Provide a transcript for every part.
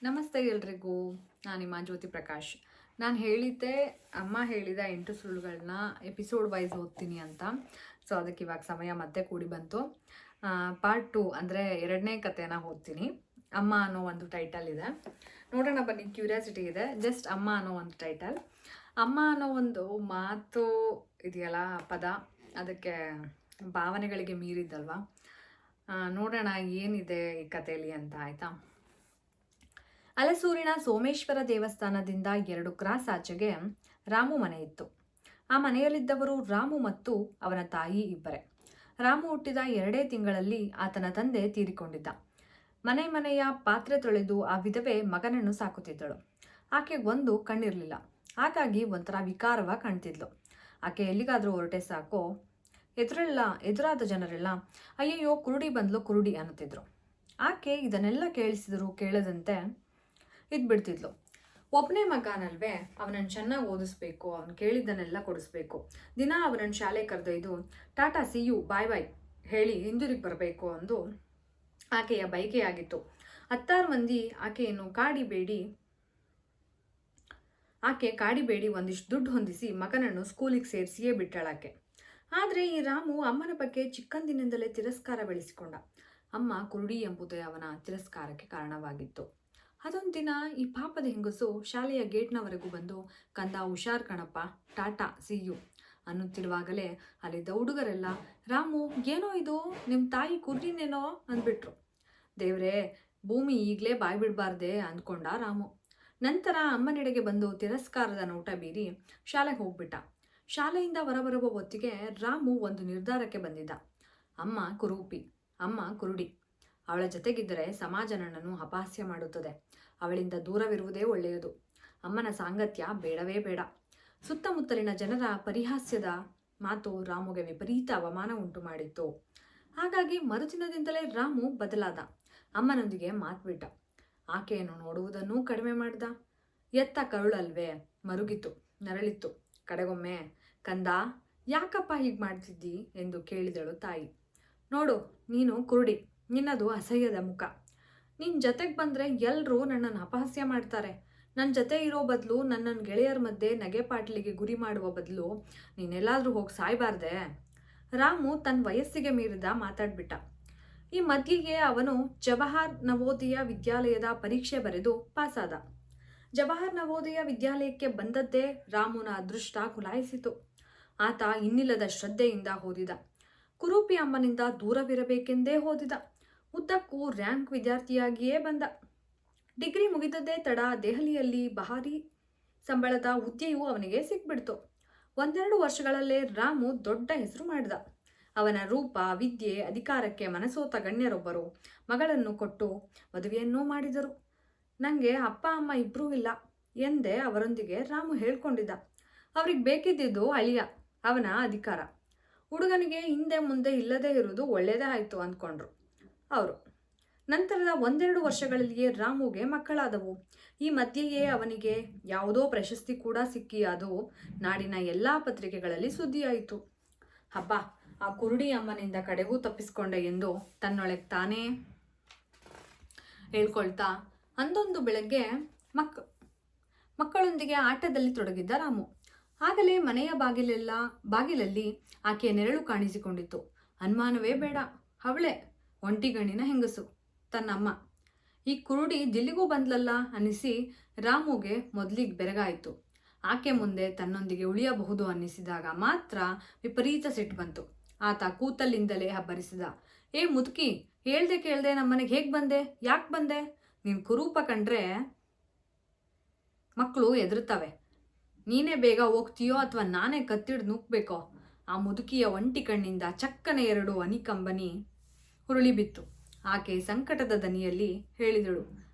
ನಮಸ್ತೆ ಎಲ್ರಿಗೂ. ನಾನು ನಿಮ್ಮ ಜ್ಯೋತಿ ಪ್ರಕಾಶ್. ನಾನು ಹೇಳಿದ್ದೆ, ಅಮ್ಮ ಹೇಳಿದ 8 ಸುಳ್ಳುಗಳನ್ನ ಎಪಿಸೋಡ್ ವೈಸ್ ಓದ್ತೀನಿ ಅಂತ. ಸೊ ಅದಕ್ಕೆ ಇವಾಗ ಸಮಯ ಮತ್ತೆ ಕೂಡಿ ಬಂತು. ಪಾರ್ಟ್ 2 ಅಂದರೆ 2ನೇ ಕಥೆನ ಓದ್ತೀನಿ. ಅಮ್ಮ ಅನ್ನೋ ಒಂದು ಟೈಟಲ್ ಇದೆ. ನೋಡೋಣ ಬನ್ನಿ, ಕ್ಯೂರಿಯಾಸಿಟಿ ಇದೆ. ಜಸ್ಟ್ ಅಮ್ಮ ಅನ್ನೋ ಒಂದು ಟೈಟಲ್. ಅಮ್ಮ ಅನ್ನೋ ಒಂದು ಮಾತು ಇದೆಯಲ್ಲ, ಪದ, ಅದಕ್ಕೆ ಭಾವನೆಗಳಿಗೆ ಮೀರಿದ್ದಲ್ವಾ. ನೋಡೋಣ ಏನಿದೆ ಈ ಕಥೆಯಲ್ಲಿ ಅಂತ. ಆಯಿತಾ? ಅಲಸೂರಿನ ಸೋಮೇಶ್ವರ ದೇವಸ್ಥಾನದಿಂದ 2 ಕ್ರಾಸ್ ಆಚೆಗೆ ರಾಮು ಮನೆ ಇತ್ತು. ಆ ಮನೆಯಲ್ಲಿದ್ದವರು ರಾಮು ಮತ್ತು ಅವನ ತಾಯಿ ಇಬ್ಬರೇ. ರಾಮು ಹುಟ್ಟಿದ 2 ತಿಂಗಳಲ್ಲಿ ಆತನ ತಂದೆ ತೀರಿಕೊಂಡಿದ್ದ. ಮನೆಯ ಪಾತ್ರೆ ತೊಳೆದು ಆ ವಿಧವೆ ಮಗನನ್ನು ಸಾಕುತ್ತಿದ್ದಳು. ಆಕೆ ಒಂದು ಕಣ್ಣಿರಲಿಲ್ಲ. ಹಾಗಾಗಿ ಒಂಥರ ವಿಕಾರವಾಗಿ ಕಾಣ್ತಿದ್ಲು. ಆಕೆ ಎಲ್ಲಿಗಾದರೂ ಹೊರಟೆ ಸಾಕು, ಎದುರಾದ ಜನರೆಲ್ಲ ಅಯ್ಯಯ್ಯೋ ಕುರುಡಿ ಬಂದ್ಲು ಕುರುಡಿ ಅನ್ನುತ್ತಿದ್ರು. ಆಕೆ ಇದನ್ನೆಲ್ಲ ಕೇಳದಂತೆ ಇದ್ಬಿಡ್ತಿದ್ಲು. ಒಬ್ಬನೇ ಮಗನಲ್ವೇ, ಅವನನ್ನು ಚೆನ್ನಾಗಿ ಓದಿಸ್ಬೇಕು, ಅವನು ಕೇಳಿದ್ದನ್ನೆಲ್ಲ ಕೊಡಿಸ್ಬೇಕು, ದಿನ ಅವನನ್ನು ಶಾಲೆ ಕರೆದೊಯ್ದು ಟಾಟಾ ಸಿಯು ಬಾಯ್ ಬಾಯ್ ಹೇಳಿ ಹಿಂದಿರುಗಿ ಬರಬೇಕು ಅಂದು ಆಕೆಯ ಬಯಕೆಯಾಗಿತ್ತು. 10 ಮಂದಿ ಆಕೆಯನ್ನು ಕಾಡಿಬೇಡಿ ಒಂದಿಷ್ಟು ದುಡ್ಡು ಹೊಂದಿಸಿ ಮಗನನ್ನು ಸ್ಕೂಲಿಗೆ ಸೇರಿಸಿಯೇ ಬಿಟ್ಟಳಾಕೆ. ಆದರೆ ಈ ರಾಮು ಅಮ್ಮನ ಬಗ್ಗೆ ಚಿಕ್ಕಂದಿನಿಂದಲೇ ತಿರಸ್ಕಾರ ಬೆಳೆಸಿಕೊಂಡ. ಅಮ್ಮ ಕುರುಡಿ ಎಂಬುದೇ ಅವನ ತಿರಸ್ಕಾರಕ್ಕೆ ಕಾರಣವಾಗಿತ್ತು. ಅದೊಂದು ದಿನ ಈ ಪಾಪದ ಹೆಂಗಸು ಶಾಲೆಯ ಗೇಟ್ನವರೆಗೂ ಬಂದು, ಕಂದ ಹುಷಾರ್ ಕಣಪ್ಪ, ಟಾಟಾ ಸಿ ಯು ಅನ್ನುತ್ತಿರುವಾಗಲೇ ಅಲ್ಲಿದ್ದ ಹುಡುಗರೆಲ್ಲ, ರಾಮು ಏನೋ ಇದು, ನಿಮ್ಮ ತಾಯಿ ಕುರುಡಿನೇನೋ ಅಂದ್ಬಿಟ್ರು. ದೇವ್ರೇ, ಭೂಮಿ ಈಗಲೇ ಬಾಯ್ ಬಿಡಬಾರ್ದೆ ಅಂದ್ಕೊಂಡ ರಾಮು. ನಂತರ ಅಮ್ಮನೆಡೆಗೆ ಬಂದು ತಿರಸ್ಕಾರದ ನೋಟ ಬೀರಿ ಶಾಲೆಗೆ ಹೋಗ್ಬಿಟ್ಟ. ಶಾಲೆಯಿಂದ ಹೊರಬರುವ ಹೊತ್ತಿಗೆ ರಾಮು ಒಂದು ನಿರ್ಧಾರಕ್ಕೆ ಬಂದಿದ್ದ. ಅಮ್ಮ ಕುರೂಪಿ, ಅಮ್ಮ ಕುರುಡಿ. ಅವಳ ಜೊತೆಗಿದ್ದರೆ ಸಮಾಜ ನನ್ನನ್ನು ಅಪಹಾಸ್ಯ ಮಾಡುತ್ತದೆ. ಅವಳಿಂದ ದೂರವಿರುವುದೇ ಒಳ್ಳೆಯದು. ಅಮ್ಮನ ಸಾಂಗತ್ಯ ಬೇಡವೇ ಬೇಡ. ಸುತ್ತಮುತ್ತಲಿನ ಜನರ ಪರಿಹಾಸ್ಯದ ಮಾತು ರಾಮುಗೆ ವಿಪರೀತ ಅವಮಾನ ಉಂಟು ಮಾಡಿತ್ತು. ಹಾಗಾಗಿ ಮರುದಿನದಿಂದಲೇ ರಾಮು ಬದಲಾದ. ಅಮ್ಮನೊಂದಿಗೆ ಮಾತ್ಬಿಟ್ಟ. ಆಕೆಯನ್ನು ನೋಡುವುದನ್ನೂ ಕಡಿಮೆ ಮಾಡ್ದ. ಎತ್ತ ಕರುಳಲ್ವೇ, ಮರುಗಿತು, ನರಳಿತ್ತು. ಕಡೆಗೊಮ್ಮೆ, ಕಂದ ಯಾಕಪ್ಪ ಹೀಗೆ ಮಾಡ್ತಿದ್ದಿ ಎಂದು ಕೇಳಿದಳು ತಾಯಿ. ನೋಡು, ನೀನು ಕುರುಡಿ, ನಿನ್ನದು ಅಸಹ್ಯದ ಮುಖ. ನಿನ್ನ ಜೊತೆಗೆ ಬಂದರೆ ಎಲ್ಲರೂ ನನ್ನನ್ನು ಅಪಹಾಸ್ಯ ಮಾಡ್ತಾರೆ. ನನ್ನ ಜೊತೆ ಇರೋ ಬದಲು ನನ್ನನ್ನು ಗೆಳೆಯರ ಮಧ್ಯೆ ನಗೆಪಾಟ್ಲಿಗೆ ಗುರಿ ಮಾಡುವ ಬದಲು ನೀನೆಲ್ಲಾದರೂ ಹೋಗಿ ಸಾಯ್ಬಾರ್ದೆ. ರಾಮು ತನ್ನ ವಯಸ್ಸಿಗೆ ಮೀರಿದ ಮಾತಾಡ್ಬಿಟ್ಟ. ಈ ಮಧ್ಯೆಗೆ ಅವನು ಜವಾಹರ್ ನವೋದಯ ವಿದ್ಯಾಲಯದ ಪರೀಕ್ಷೆ ಬರೆದು ಪಾಸಾದ. ಜವಾಹರ್ ನವೋದಯ ವಿದ್ಯಾಲಯಕ್ಕೆ ಬಂದದ್ದೇ ರಾಮುನ ಅದೃಷ್ಟ ಕುಲಾಯಿಸಿತು. ಆತ ಇನ್ನಿಲ್ಲದ ಶ್ರದ್ಧೆಯಿಂದ ಓದಿದ. ಕುರೂಪಿ ಅಮ್ಮನಿಂದ ದೂರವಿರಬೇಕೆಂದೇ ಓದಿದ. ಉದ್ದಕ್ಕೂ ರ್ಯಾಂಕ್ ವಿದ್ಯಾರ್ಥಿಯಾಗಿಯೇ ಬಂದ. ಡಿಗ್ರಿ ಮುಗಿದದ್ದೇ ತಡ, ದೆಹಲಿಯಲ್ಲಿ ಭಾರೀ ಸಂಬಳದ ಹುದ್ದೆಯೂ ಅವನಿಗೆ ಸಿಕ್ಬಿಡ್ತು. 1-2 ವರ್ಷಗಳಲ್ಲೇ ರಾಮು ದೊಡ್ಡ ಹೆಸರು ಮಾಡಿದ. ಅವನ ರೂಪ, ವಿದ್ಯೆ, ಅಧಿಕಾರಕ್ಕೆ ಮನಸೋತ ಗಣ್ಯರೊಬ್ಬರು ಮಗಳನ್ನು ಕೊಟ್ಟು ಮದುವೆಯನ್ನೂ ಮಾಡಿದರು. ನನಗೆ ಅಪ್ಪ ಅಮ್ಮ ಇಬ್ಬರೂ ಇಲ್ಲ ಎಂದೇ ಅವರೊಂದಿಗೆ ರಾಮು ಹೇಳ್ಕೊಂಡಿದ್ದ. ಅವ್ರಿಗೆ ಬೇಕಿದ್ದಿದ್ದು ಅಳಿಯ, ಅವನ ಅಧಿಕಾರ. ಹುಡುಗನಿಗೆ ಹಿಂದೆ ಮುಂದೆ ಇಲ್ಲದೇ ಇರುವುದು ಒಳ್ಳೆಯದೇ ಆಯಿತು ಅಂದ್ಕೊಂಡ್ರು ಅವರು. ನಂತರದ 1-2 ವರ್ಷಗಳಲ್ಲಿಯೇ ರಾಮುಗೆ ಮಕ್ಕಳಾದವು. ಈ ಮಧ್ಯೆಯೇ ಅವನಿಗೆ ಯಾವುದೋ ಪ್ರಶಸ್ತಿ ಕೂಡ ಸಿಕ್ಕಿ ಅದು ನಾಡಿನ ಎಲ್ಲ ಪತ್ರಿಕೆಗಳಲ್ಲಿ ಸುದ್ದಿಯಾಯಿತು. ಹಬ್ಬ, ಆ ಕುರುಡಿ ಅಮ್ಮನಿಂದ ಕಡೆಗೂ ತಪ್ಪಿಸ್ಕೊಂಡೆ ಎಂದು ತನ್ನೊಳಗೆ ತಾನೇ ಹೇಳ್ಕೊಳ್ತಾ ಅಂದೊಂದು ಬೆಳಗ್ಗೆ ಮಕ್ಕಳೊಂದಿಗೆ ಆಟದಲ್ಲಿ ತೊಡಗಿದ್ದ ರಾಮು. ಆಗಲೇ ಮನೆಯ ಬಾಗಿಲಲ್ಲಿ ಆಕೆಯ ನೆರಳು ಕಾಣಿಸಿಕೊಂಡಿತ್ತು. ಅನುಮಾನವೇ ಬೇಡ, ಅವಳೇ, ಒಂಟಿಗಣ್ಣಿನ ಹೆಂಗಸು, ತನ್ನಮ್ಮ. ಈ ಕುರುಡಿ ದಿಲ್ಲಿಗೂ ಬಂದ್ಲಲ್ಲ ಅನ್ನಿಸಿ ರಾಮುಗೆ ಮೊದಲಿಗೆ ಬೆರಗಾಯಿತು. ಆಕೆ ಮುಂದೆ ತನ್ನೊಂದಿಗೆ ಉಳಿಯಬಹುದು ಅನ್ನಿಸಿದಾಗ ಮಾತ್ರ ವಿಪರೀತ ಸಿಟ್ಟು ಬಂತು. ಆತ ಕೂತಲ್ಲಿಂದಲೇ ಹಬ್ಬರಿಸಿದ. ಏ ಮುದುಕಿ, ಹೇಳ್ದೆ ಕೇಳ್ದೆ ನಮ್ಮನೆಗೆ ಹೇಗೆ ಬಂದೆ, ಯಾಕೆ ಬಂದೆ? ನೀನು ಕುರೂಪ ಕಂಡ್ರೆ ಮಕ್ಕಳು ಎದುರುತ್ತವೆ. ನೀನೇ ಬೇಗ ಹೋಗ್ತೀಯೋ ಅಥವಾ ನಾನೇ ಕತ್ತಿಡ್ದು ನುಗ್ಬೇಕೋ? ಆ ಮುದುಕಿಯ ಒಂಟಿ ಕಣ್ಣಿಂದ ಚಕ್ಕನೆ 2 ಅನಿಕಂಬನಿ ಹುರುಳಿ ಬಿತ್ತು. ಆಕೆ ಸಂಕಟದ ದನಿಯಲ್ಲಿ ಹೇಳಿದಳು,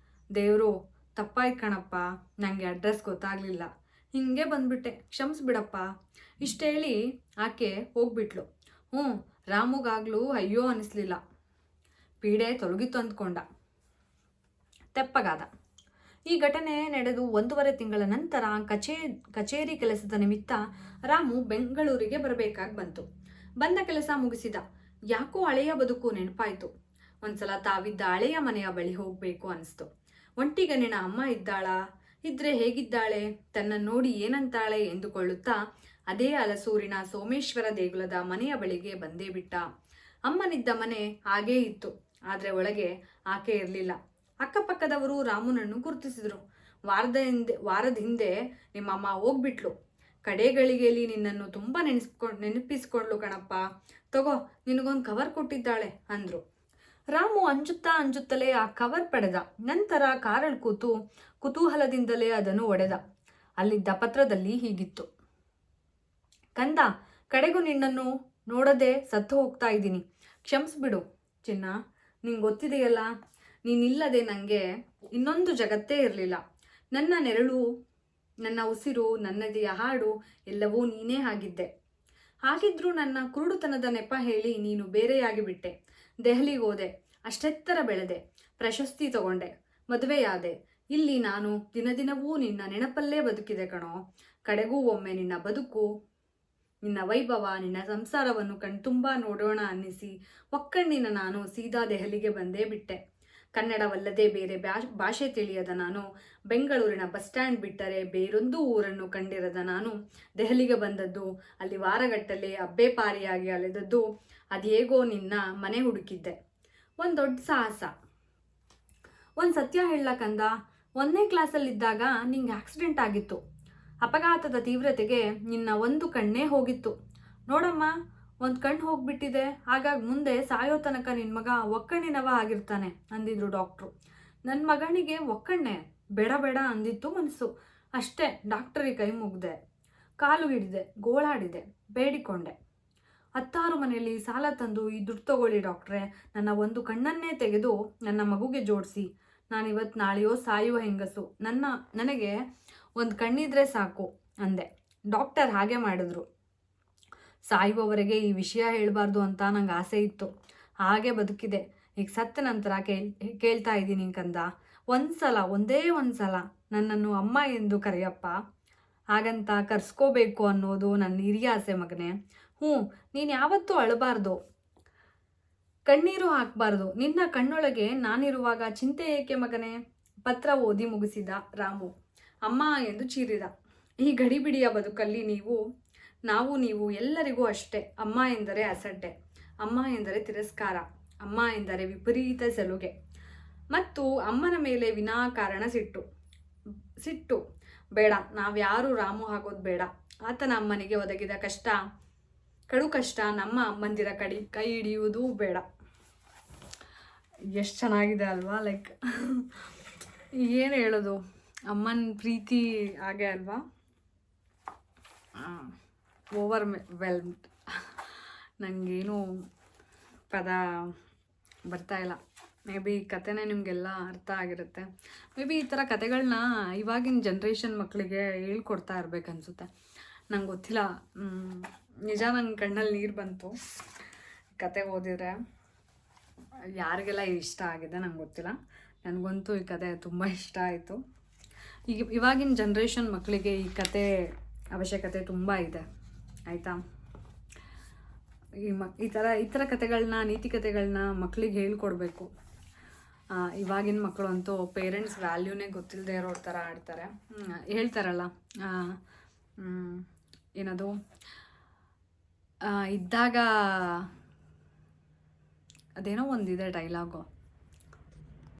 ದೇವರು, ತಪ್ಪಾಯ್ತು ಕಣಪ್ಪ, ನನಗೆ ಅಡ್ರೆಸ್ ಗೊತ್ತಾಗಲಿಲ್ಲ, ಹಿಂಗೆ ಬಂದ್ಬಿಟ್ಟೆ, ಕ್ಷಮಿಸ್ಬಿಡಪ್ಪ. ಇಷ್ಟೇಳಿ ಆಕೆ ಹೋಗ್ಬಿಟ್ಲು. ರಾಮುಗಾಗ್ಲೂ ಅಯ್ಯೋ ಅನ್ನಿಸ್ಲಿಲ್ಲ. ಪೀಡೆ ತೊಲಗಿತು ಅಂದ್ಕೊಂಡ. ತೆಪ್ಪಗಾದ. ಈ ಘಟನೆ ನಡೆದು 1.5 ತಿಂಗಳ ನಂತರ ಕಚೇರಿ ಕೆಲಸದ ನಿಮಿತ್ತ ರಾಮು ಬೆಂಗಳೂರಿಗೆ ಬರಬೇಕಾಗಿ ಬಂತು. ಬಂದ ಕೆಲಸ ಮುಗಿಸಿದ. ಯಾಕೋ ಹಳೆಯ ಬದುಕು ನೆನಪಾಯಿತು. ಒಂದ್ಸಲ ತಾವಿದ್ದ ಹಳೆಯ ಮನೆಯ ಬಳಿ ಹೋಗಬೇಕು ಅನಿಸ್ತು. ಒಂಟಿಗನಿನ ಅಮ್ಮ ಇದ್ದಾಳಾ? ಇದ್ರೆ ಹೇಗಿದ್ದಾಳೆ? ತನ್ನ ನೋಡಿ ಏನಂತಾಳೆ ಎಂದುಕೊಳ್ಳುತ್ತಾ ಅದೇ ಹಲಸೂರಿನ ಸೋಮೇಶ್ವರ ದೇಗುಲದ ಮನೆಯ ಬಳಿಗೆ ಬಂದೇ ಬಿಟ್ಟ. ಅಮ್ಮನಿದ್ದ ಮನೆ ಹಾಗೇ ಇತ್ತು, ಆದ್ರೆ ಒಳಗೆ ಆಕೆ ಇರಲಿಲ್ಲ. ಅಕ್ಕಪಕ್ಕದವರು ರಾಮುನನ್ನು ಗುರುತಿಸಿದ್ರು. ವಾರದ ಹಿಂದೆ ನಿಮ್ಮಮ್ಮ ಹೋಗ್ಬಿಟ್ಲು. ಕಡೆಗಳಿಗೆಯಲ್ಲಿ ನಿನ್ನನ್ನು ತುಂಬಾ ನೆನಪಿಸ್ಕೊಂಡ್ಲು ಕಣಪ್ಪ. ತಗೋ, ನಿನಗೊಂದು ಕವರ್ ಕೊಟ್ಟಿದ್ದಾಳೆ ಅಂದ್ರು. ರಾಮು ಅಂಜುತ್ತಲೇ ಆ ಕವರ್ ಪಡೆದ. ನಂತರ ಕಾರಲ್ಲಿ ಕೂತು ಕುತೂಹಲದಿಂದಲೇ ಅದನ್ನು ಒಡೆದ. ಅಲ್ಲಿದ್ದ ಪತ್ರದಲ್ಲಿ ಹೀಗಿತ್ತು: ಕಂದ, ಕಡೆಗೂ ನಿನ್ನನ್ನು ನೋಡದೆ ಸತ್ತು ಹೋಗ್ತಾ ಇದ್ದೀನಿ. ಕ್ಷಮಿಸ್ಬಿಡು ಚಿನ್ನ. ನಿಂಗೆ ಗೊತ್ತಿದೆಯಲ್ಲ, ನೀನಿಲ್ಲದೆ ನನಗೆ ಇನ್ನೊಂದು ಜಗತ್ತೇ ಇರಲಿಲ್ಲ. ನನ್ನ ನೆರಳು, ನನ್ನ ಉಸಿರು, ನನ್ನದೆಯ ಹಾಡು ಎಲ್ಲವೂ ನೀನೇ ಆಗಿದ್ದೆ. ಹಾಗಿದ್ರೂ ನನ್ನ ಕುರುಡುತನದ ನೆಪ ಹೇಳಿ ನೀನು ಬೇರೆಯಾಗಿ ಬಿಟ್ಟೆ. ದೆಹಲಿಗೆ ಹೋದೆ, ಅಷ್ಟೆತ್ತರ ಬೆಳೆದೆ, ಪ್ರಶಸ್ತಿ ತಗೊಂಡೆ, ಮದುವೆಯಾದೆ. ಇಲ್ಲಿ ನಾನು ದಿನದಿನವೂ ನಿನ್ನ ನೆನಪಲ್ಲೇ ಬದುಕಿದೆ ಕಣೋ. ಕಡೆಗೂ ಒಮ್ಮೆ ನಿನ್ನ ಬದುಕು, ನಿನ್ನ ವೈಭವ, ನಿನ್ನ ಸಂಸಾರವನ್ನು ಕಣ್ತುಂಬಾ ನೋಡೋಣ ಅನ್ನಿಸಿ ಒಕ್ಕಣ್ಣಿನ ನಾನು ಸೀದಾ ದೆಹಲಿಗೆ ಬಂದೇ ಬಿಟ್ಟೆ. ಕನ್ನಡವಲ್ಲದೆ ಬೇರೆ ಭಾಷೆ ತಿಳಿಯದ ನಾನು ಬೆಂಗಳೂರಿನ ಬಸ್ ಸ್ಟ್ಯಾಂಡ್ ಬಿಟ್ಟರೆ ಬೇರೊಂದು ಊರನ್ನು ಕಂಡಿರದ ನಾನು ದೆಹಲಿಗೆ ಬಂದದ್ದು, ಅಲ್ಲಿ ವಾರಗಟ್ಟಲೆ ಅಬ್ಬೆಪಾರಿಯಾಗಿ ಅಲೆದದ್ದು, ಅದೇಗೋ ನಿನ್ನ ಮನೆ ಹುಡುಕಿದ್ದೆ. ಒಂದು ದೊಡ್ಡ ಸಾಹಸ. ಒಂದು ಸತ್ಯ ಹೇಳ ಕಂದ, 1ನೇ ಕ್ಲಾಸಲ್ಲಿದ್ದಾಗ ನಿಂಗೆ ಆಕ್ಸಿಡೆಂಟ್ ಆಗಿತ್ತು. ಅಪಘಾತದ ತೀವ್ರತೆಗೆ ನಿನ್ನ ಒಂದು ಕಣ್ಣೇ ಹೋಗಿತ್ತು. ನೋಡಮ್ಮ, ಒಂದು ಕಣ್ಣು ಹೋಗ್ಬಿಟ್ಟಿದೆ, ಹಾಗಾಗಿ ಮುಂದೆ ಸಾಯೋ ತನಕ ನಿನ್ನ ಮಗ ಒಕ್ಕಣ್ಣಿನವ ಆಗಿರ್ತಾನೆ ಅಂದಿದ್ರು ಡಾಕ್ಟ್ರು. ನನ್ನ ಮಗನಿಗೆ ಒಕ್ಕಣ್ಣೆ ಬೇಡ ಬೇಡ ಅಂದಿತ್ತು ಮನಸ್ಸು. ಅಷ್ಟೇ, ಡಾಕ್ಟರಿಗೆ ಕೈ ಮುಗ್ದೆ, ಕಾಲು ಹಿಡಿದೆ, ಗೋಳಾಡಿದೆ, ಬೇಡಿಕೊಂಡೆ. 10 ಮನೆಯಲ್ಲಿ ಸಾಲ ತಂದು ಈ ದುಡ್ಡು ತಗೊಳ್ಳಿ ಡಾಕ್ಟ್ರೆ, ನನ್ನ ಒಂದು ಕಣ್ಣನ್ನೇ ತೆಗೆದು ನನ್ನ ಮಗುಗೆ ಜೋಡಿಸಿ. ನಾನಿವತ್ತು ನಾಳೆಯೋ ಸಾಯುವ ಹೆಂಗಸು, ನನಗೆ ಒಂದು ಕಣ್ಣಿದ್ರೆ ಸಾಕು ಅಂದೆ. ಡಾಕ್ಟರ್ ಹಾಗೆ ಮಾಡಿದ್ರು. ಸಾಯುವವರೆಗೆ ಈ ವಿಷಯ ಹೇಳಬಾರ್ದು ಅಂತ ನಂಗೆ ಆಸೆ ಇತ್ತು. ಹಾಗೆ ಬದುಕಿದೆ. ಈಗ ಸತ್ತ ನಂತರ ಕೇಳ್ತಾ ಇದ್ದೀನಿ ಕಂದ, ಒಂದೇ ಒಂದ್ಸಲ ನನ್ನನ್ನು ಅಮ್ಮ ಎಂದು ಕರೆಯಪ್ಪ. ಹಾಗಂತ ಕರ್ಸ್ಕೋಬೇಕು ಅನ್ನೋದು ನನ್ನ ಹಿರಿಯ ಆಸೆ ಮಗನೇ. ನೀನು ಯಾವತ್ತೂ ಅಳಬಾರ್ದು, ಕಣ್ಣೀರು ಹಾಕಬಾರ್ದು. ನಿನ್ನ ಕಣ್ಣೊಳಗೆ ನಾನಿರುವಾಗ ಚಿಂತೆ ಏಕೆ ಮಗನೇ? ಪತ್ರ ಓದಿ ಮುಗಿಸಿದ ರಾಮು. ಅಮ್ಮ ಎಂದು ಚೀರಿದ. ಈ ಗಡಿಬಿಡಿಯ ಬದುಕಲ್ಲಿ ನೀವು ಎಲ್ಲರಿಗೂ ಅಷ್ಟೇ. ಅಮ್ಮ ಎಂದರೆ ಅಸಡ್ಡೆ, ಅಮ್ಮ ಎಂದರೆ ತಿರಸ್ಕಾರ, ಅಮ್ಮ ಎಂದರೆ ವಿಪರೀತ ಸಲುಗೆ, ಮತ್ತು ಅಮ್ಮನ ಮೇಲೆ ವಿನಾಕಾರಣ ಸಿಟ್ಟು ಬೇಡ. ನಾವ್ಯಾರೂ ರಾಮು ಆಗೋದು ಬೇಡ. ಆತನ ಅಮ್ಮನಿಗೆ ಒದಗಿದ ಕಡು ಕಷ್ಟ ನಮ್ಮ ಅಮ್ಮಂದಿರ ಕೈ ಹಿಡಿಯುವುದೂ ಬೇಡ. ಎಷ್ಟು ಚೆನ್ನಾಗಿದೆ ಅಲ್ವಾ? ಲೈಕ್ ಏನು ಹೇಳೋದು, ಅಮ್ಮನ ಪ್ರೀತಿ ಹಾಗೆ ಅಲ್ವಾ? ಓವರ್ವೆಲ್ಮ್ಡ್. ನನಗೇನು ಪದ ಬರ್ತಾ ಇಲ್ಲ. ಮೇ ಬಿ ಕತೆನೇ ನಿಮಗೆಲ್ಲ ಅರ್ಥ ಆಗಿರುತ್ತೆ. ಮೇ ಬಿ ಈ ಥರ ಕತೆಗಳನ್ನ ಇವಾಗಿನ ಜನ್ರೇಷನ್ ಮಕ್ಕಳಿಗೆ ಹೇಳ್ಕೊಡ್ತಾ ಇರ್ಬೇಕನ್ಸುತ್ತೆ. ನಂಗೆ ಗೊತ್ತಿಲ್ಲ, ನಿಜ ನನ್ನ ಕಣ್ಣಲ್ಲಿ ನೀರು ಬಂತು ಕತೆ ಓದಿದ್ರೆ. ಯಾರಿಗೆಲ್ಲ ಇಷ್ಟ ಆಗಿದೆ ನಂಗೆ ಗೊತ್ತಿಲ್ಲ. ನನಗಂತೂ ಈ ಕತೆ ತುಂಬ ಇಷ್ಟ ಆಯಿತು. ಇವಾಗಿನ ಜನ್ರೇಷನ್ ಮಕ್ಕಳಿಗೆ ಈ ಕತೆ ಅವಶ್ಯಕತೆ ತುಂಬ ಇದೆ, ಆಯಿತಾ? ಈ ಥರ ಕತೆಗಳನ್ನ, ನೀತಿ ಕತೆಗಳನ್ನ ಮಕ್ಕಳಿಗೆ ಹೇಳ್ಕೊಡ್ಬೇಕು. ಇವಾಗಿನ ಮಕ್ಕಳು ಅಂತೂ ಪೇರೆಂಟ್ಸ್ ವ್ಯಾಲ್ಯೂನೇ ಗೊತ್ತಿಲ್ಲದೆ ಇರೋ ಥರ ಆಡ್ತಾರೆ. ಹೇಳ್ತಾರಲ್ಲ, ಏನದು, ಇದ್ದಾಗ ಅದೇನೋ ಒಂದಿದೆ ಡೈಲಾಗು,